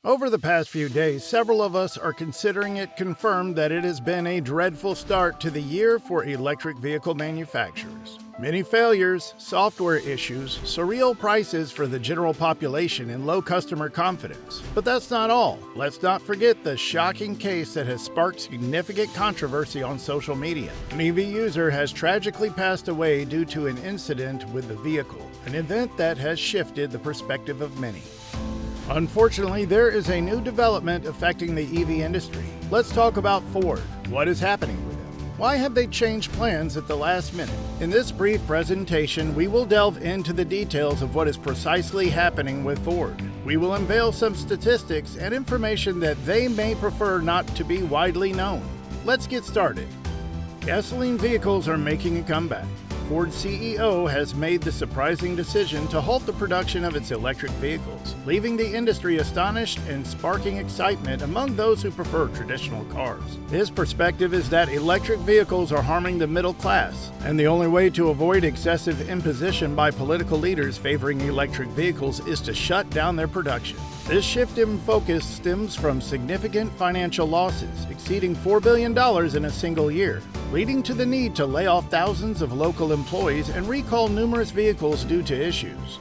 Over the past few days, several of us are considering it confirmed that it has been a dreadful start to the year for electric vehicle manufacturers. Many failures, software issues, surreal prices for the general population, and low customer confidence. But that's not all. Let's not forget the shocking case that has sparked significant controversy on social media. An EV user has tragically passed away due to an incident with the vehicle, an event that has shifted the perspective of many. Unfortunately, there is a new development affecting the EV industry. Let's talk about Ford. What is happening with them? Why have they changed plans at the last minute? In this brief presentation, we will delve into the details of what is precisely happening with Ford. We will unveil some statistics and information that they may prefer not to be widely known. Let's get started. Gasoline vehicles are making a comeback. Ford's CEO has made the surprising decision to halt the production of its electric vehicles, leaving the industry astonished and sparking excitement among those who prefer traditional cars. His perspective is that electric vehicles are harming the middle class, and the only way to avoid excessive imposition by political leaders favoring electric vehicles is to shut down their production. This shift in focus stems from significant financial losses, exceeding $4 billion in a single year, leading to the need to lay off thousands of local employees and recall numerous vehicles due to issues.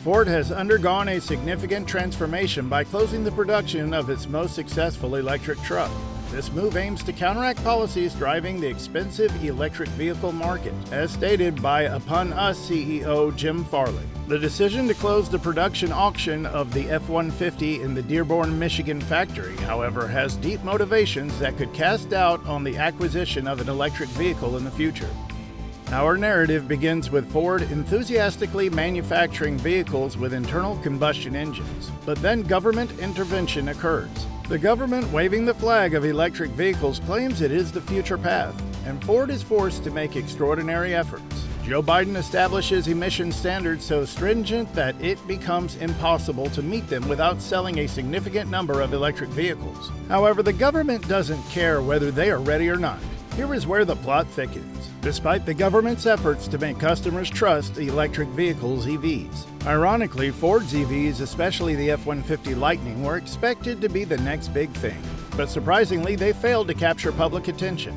Ford has undergone a significant transformation by closing the production of its most successful electric truck. This move aims to counteract policies driving the expensive electric vehicle market, as stated by Upon Us CEO Jim Farley. The decision to close the production auction of the F-150 in the Dearborn, Michigan factory, however, has deep motivations that could cast doubt on the acquisition of an electric vehicle in the future. Our narrative begins with Ford enthusiastically manufacturing vehicles with internal combustion engines, but then government intervention occurs. The government waving the flag of electric vehicles claims it is the future path, and Ford is forced to make extraordinary efforts. Joe Biden establishes emission standards so stringent that it becomes impossible to meet them without selling a significant number of electric vehicles. However, the government doesn't care whether they are ready or not. Here is where the plot thickens. Despite the government's efforts to make customers trust electric vehicles, EVs. Ironically, Ford's EVs, especially the F-150 Lightning, were expected to be the next big thing. But surprisingly, they failed to capture public attention.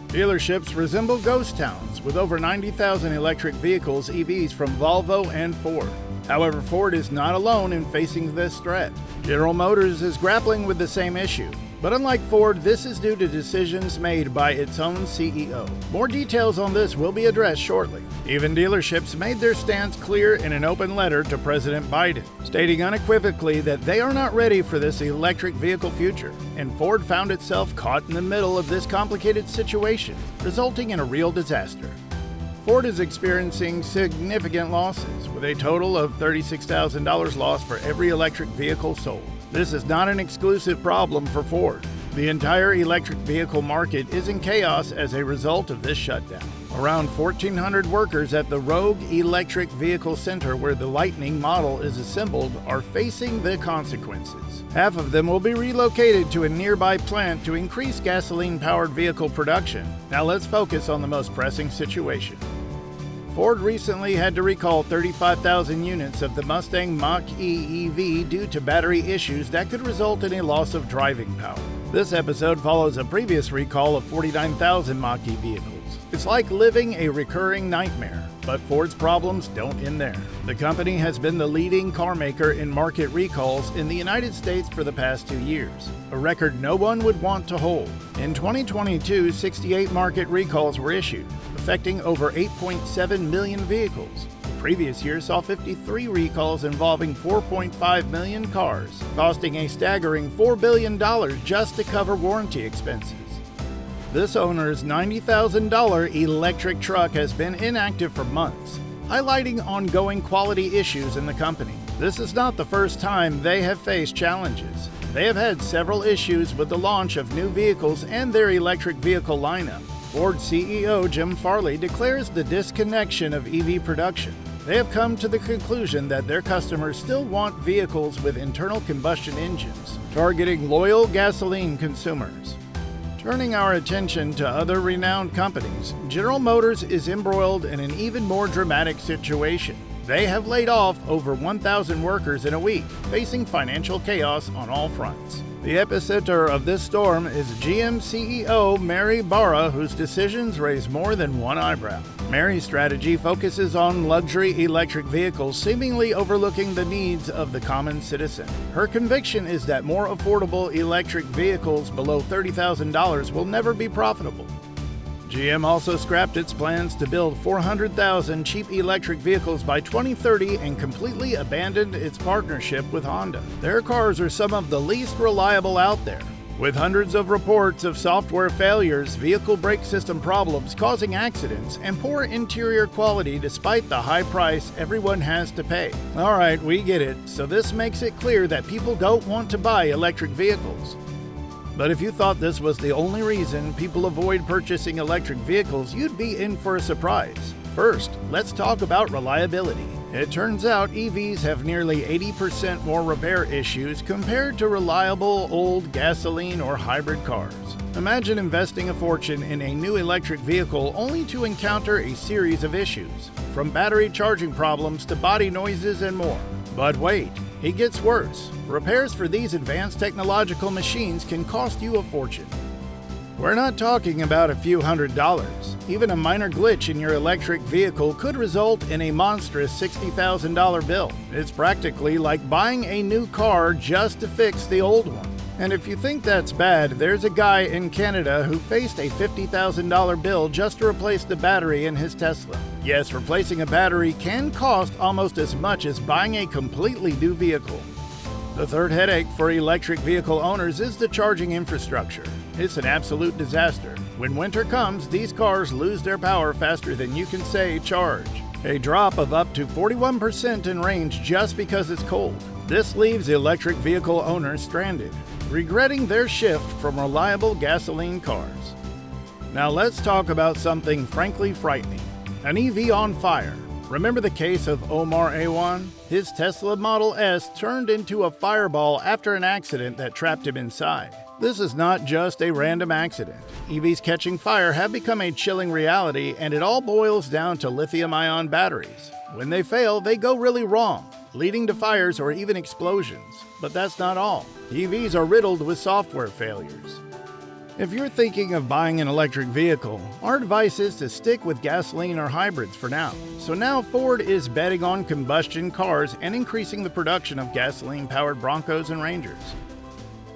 Dealerships resemble ghost towns, with over 90,000 electric vehicles, EVs, from Volvo and Ford. However, Ford is not alone in facing this threat. General Motors is grappling with the same issue. But unlike Ford, this is due to decisions made by its own CEO. More details on this will be addressed shortly. Even dealerships made their stance clear in an open letter to President Biden, stating unequivocally that they are not ready for this electric vehicle future, and Ford found itself caught in the middle of this complicated situation, resulting in a real disaster. Ford is experiencing significant losses, with a total of $36,000 lost for every electric vehicle sold. This is not an exclusive problem for Ford. The entire electric vehicle market is in chaos as a result of this shutdown. Around 1,400 workers at the Rogue Electric Vehicle Center, where the Lightning model is assembled, are facing the consequences. Half of them will be relocated to a nearby plant to increase gasoline-powered vehicle production. Now let's focus on the most pressing situation. Ford recently had to recall 35,000 units of the Mustang Mach-E EV due to battery issues that could result in a loss of driving power. This episode follows a previous recall of 49,000 Mach-E vehicles. It's like living a recurring nightmare, but Ford's problems don't end there. The company has been the leading car maker in market recalls in the United States for the past 2 years, a record no one would want to hold. In 2022, 68 market recalls were issued, affecting over 8.7 million vehicles. The previous year saw 53 recalls involving 4.5 million cars, costing a staggering $4 billion just to cover warranty expenses. This owner's $90,000 electric truck has been inactive for months, highlighting ongoing quality issues in the company. This is not the first time they have faced challenges. They have had several issues with the launch of new vehicles and their electric vehicle lineup. Ford CEO Jim Farley declares the disconnection of EV production. They have come to the conclusion that their customers still want vehicles with internal combustion engines, targeting loyal gasoline consumers. Turning our attention to other renowned companies, General Motors is embroiled in an even more dramatic situation. They have laid off over 1,000 workers in a week, facing financial chaos on all fronts. The epicenter of this storm is GM CEO Mary Barra, whose decisions raise more than one eyebrow. Mary's strategy focuses on luxury electric vehicles, seemingly overlooking the needs of the common citizen. Her conviction is that more affordable electric vehicles below $30,000 will never be profitable. GM also scrapped its plans to build 400,000 cheap electric vehicles by 2030 and completely abandoned its partnership with Honda. Their cars are some of the least reliable out there, with hundreds of reports of software failures, vehicle brake system problems causing accidents, and poor interior quality despite the high price everyone has to pay. Alright, we get it, so this makes it clear that people don't want to buy electric vehicles. But if you thought this was the only reason people avoid purchasing electric vehicles, you'd be in for a surprise. First, let's talk about reliability. It turns out EVs have nearly 80% more repair issues compared to reliable old gasoline or hybrid cars. Imagine investing a fortune in a new electric vehicle only to encounter a series of issues, from battery charging problems to body noises and more. But wait, it gets worse. Repairs for these advanced technological machines can cost you a fortune. We're not talking about a few $100s. Even a minor glitch in your electric vehicle could result in a monstrous $60,000 bill. It's practically like buying a new car just to fix the old one. And if you think that's bad, there's a guy in Canada who faced a $50,000 bill just to replace the battery in his Tesla. Yes, replacing a battery can cost almost as much as buying a completely new vehicle. The third headache for electric vehicle owners is the charging infrastructure. It's an absolute disaster. When winter comes, these cars lose their power faster than you can say charge. A drop of up to 41% in range just because it's cold. This leaves electric vehicle owners stranded, regretting their shift from reliable gasoline cars. Now let's talk about something frankly frightening: an EV on fire. Remember the case of Omar Awan? His Tesla Model S turned into a fireball after an accident that trapped him inside. This is not just a random accident. EVs catching fire have become a chilling reality, and it all boils down to lithium-ion batteries. When they fail, they go really wrong, leading to fires or even explosions. But that's not all. EVs are riddled with software failures. If you're thinking of buying an electric vehicle, our advice is to stick with gasoline or hybrids for now. So now Ford is betting on combustion cars and increasing the production of gasoline-powered Broncos and Rangers.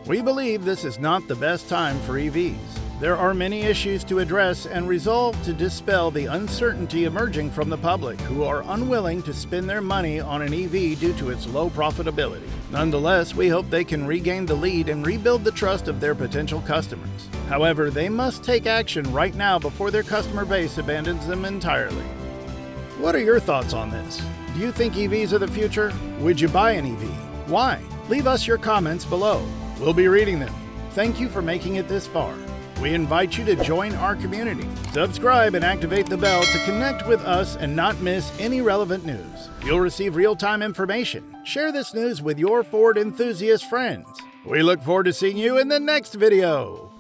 We believe this is not the best time for EVs. There are many issues to address and resolve to dispel the uncertainty emerging from the public who are unwilling to spend their money on an EV due to its low profitability. Nonetheless, we hope they can regain the lead and rebuild the trust of their potential customers. However, they must take action right now before their customer base abandons them entirely. What are your thoughts on this? Do you think EVs are the future? Would you buy an EV? Why? Leave us your comments below. We'll be reading them. Thank you for making it this far. We invite you to join our community. Subscribe and activate the bell to connect with us and not miss any relevant news. You'll receive real-time information. Share this news with your Ford enthusiast friends. We look forward to seeing you in the next video.